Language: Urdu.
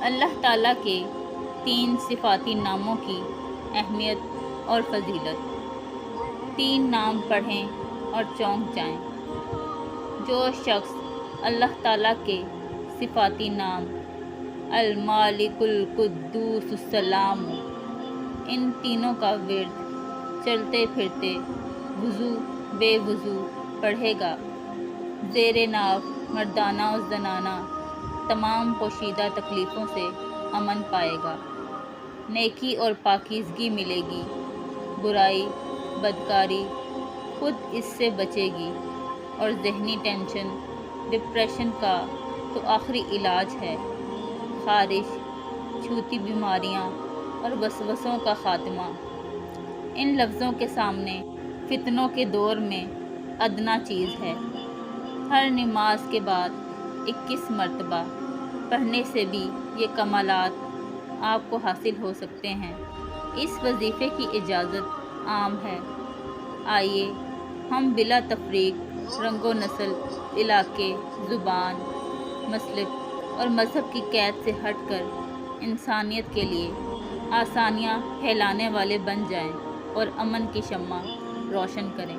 اللہ تعالیٰ کے 3 صفاتی ناموں کی اہمیت اور فضیلت۔ 3 نام پڑھیں اور چونک جائیں۔ جو شخص اللہ تعالیٰ کے صفاتی نام المالک، القدوس، السلام، ان تینوں کا ورد چلتے پھرتے وضو بے وضو پڑھے گا، زیر ناف مردانہ و زنانہ تمام پوشیدہ تکلیفوں سے امن پائے گا، نیکی اور پاکیزگی ملے گی، برائی بدکاری خود اس سے بچے گی، اور ذہنی ٹینشن ڈپریشن کا تو آخری علاج ہے، خارش، چھوتی بیماریاں اور وسوسوں کا خاتمہ۔ ان لفظوں کے سامنے فتنوں کے دور میں ادنیٰ چیز ہے۔ ہر نماز کے بعد 21 مرتبہ پڑھنے سے بھی یہ کمالات آپ کو حاصل ہو سکتے ہیں۔ اس وظیفے کی اجازت عام ہے۔ آئیے ہم بلا تفریق رنگ و نسل، علاقے، زبان، مسلک اور مذہب کی قید سے ہٹ کر انسانیت کے لیے آسانیاں پھیلانے والے بن جائیں اور امن کی شمع روشن کریں۔